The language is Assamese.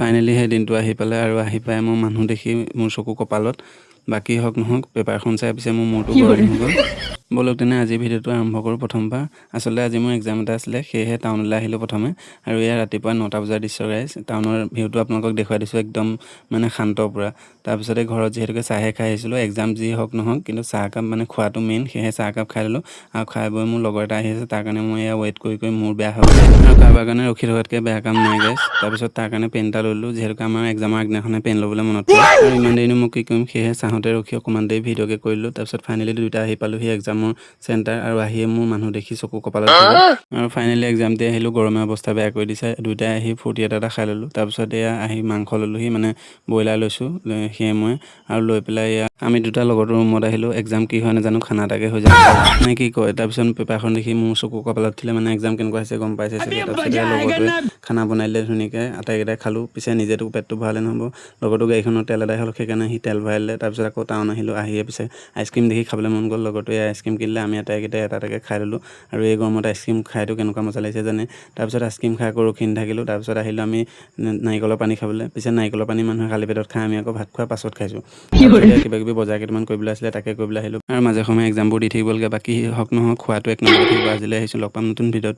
ফাইনেলি সেই দিনটো আহি পালে আৰু আহি পাই মোৰ মানুহ দেখি মোৰ চকু কপালত বাকী হওক নহওক পেপাৰখন চাই পিছে মোৰ মূৰটো গৰম হৈ গ'ল। ব'লক তেনে আজি ভিডিঅ'টো আৰম্ভ কৰোঁ। প্ৰথমবাৰ আচলতে আজি মোৰ এক্সাম এটা আছিলে, সেয়েহে টাউনলৈ আহিলোঁ প্ৰথমে। আৰু এয়া ৰাতিপুৱা 9টা বজাৰ দৃশ্য গাইজ। টাউনৰ ভিউটো আপোনালোকক দেখুৱাই দিছোঁ, একদম মানে শান্ত পূৰা। তাৰপিছতে ঘৰত যিহেতুকে চাহে খাই আহিছিলোঁ, এক্সাম যি হওক নহওক কিন্তু চাহকাপ মানে খোৱাটো মেইন, সেয়েহে চাহকাপ খাই ল'লোঁ। আৰু খাই বৈ মোৰ লগৰ এটা আহি আছে, তাৰ কাৰণে মই এয়া ৱেইট কৰি মোৰ বেয়া হৈ গৈছে। আৰু কাৰোবাৰ কাৰণে ৰখি থকাতকৈ বেয়া কাম নাই গাইজ। তাৰপিছত তাৰ কাৰণে পেন এটা ল'লোঁ, যিহেতুকে আমাৰ এক্সামৰ আগদিনাখনে পেন ল'বলৈ মনত পৰে। আৰু ইমান দেৰিনো মই কি কৰিম, সেয়েহে চাহতে ৰখি অকণমান দেৰি ভিডিঅ'কে কৰিলোঁ। তাৰপিছত ফাইনেলি 2টা আহি পালোঁহি এক্সামৰ চেণ্টাৰ, আৰু আহিয়ে মোৰ মানুহ দেখি চকু কপালত উঠি গ'ল। আৰু ফাইনেলি এক্সাম দি আহিলোঁ, গৰমে অৱস্থা বেয়া কৰি দিছে। 2টাই আহি ফূৰ্তি এটা খাই ল'লোঁ। তাৰপিছত এয়া আহি মাংস ল'লোহি, মানে ব্ৰইলাৰ লৈছোঁ সেয়ে মই, আৰু লৈ পেলাই এয়া আমি 2টা লগৰটো ৰুমত আহিলোঁ। এক্সাম কি হয় নাজানো, খানা এটাকে হৈ যায় নে কি কয়। তাৰপিছত পেপাৰখন দেখি মোৰ চকু কপালত উঠিলে, মানে এক্সাম কেনেকুৱা হৈছে গম পাইছে চাগে। তাৰপিছত এয়া লগৰটোৱে খানা বনাই দিলে ধুনীয়াকৈ, আটাইকেইটাই খালোঁ। পিছে নিজেতো পেটটো ভৰালে নহ'ব, লগৰটো গাড়ীখনত তেল এদাই হ'ল, সেইকাৰণে সি তেল ভৰাই দিলে। তাৰপিছত আকৌ টাউন আহিলোঁ, আহিয়ে পিছে আইচক্ৰীম দেখি খাবলৈ মন গ'ল, লগৰটোৱে আইচক্ৰীম কিনিলে, আমি আটাইকেইটাই এটা এটাকৈ খাই ল'লোঁ। আৰু এই গৰমত আইচক্ৰীম খাইতো কেনেকুৱা মজা লাগিছে জানে। তাৰপিছত আইচক্ৰীম খাই আকৌ ৰখি নাথাকিলোঁ, তাৰপিছত আহিলোঁ আমি নাৰিকলৰ পানী খাবলৈ। পিছে নাৰিকলৰ পানী মানুহে খালী পেটত খাই, আমি আকৌ ভাত খোৱাৰ পাছত খাইছোঁ। তাৰপিছত কিবা কিবি বজাৰ কেইটামান কৰিবলৈ আছিলে, তাকে কৰিবলৈ আহিলোঁ। আৰু মাজে সময়ে এক্সামবোৰ দি থাকিব লাগে, বাকী হওক নহওক খোৱাটো এক নম্বৰতে থাকিব। আজিলৈ আহিছোঁ, লগ পাম নতুন ভিডিঅ'ত।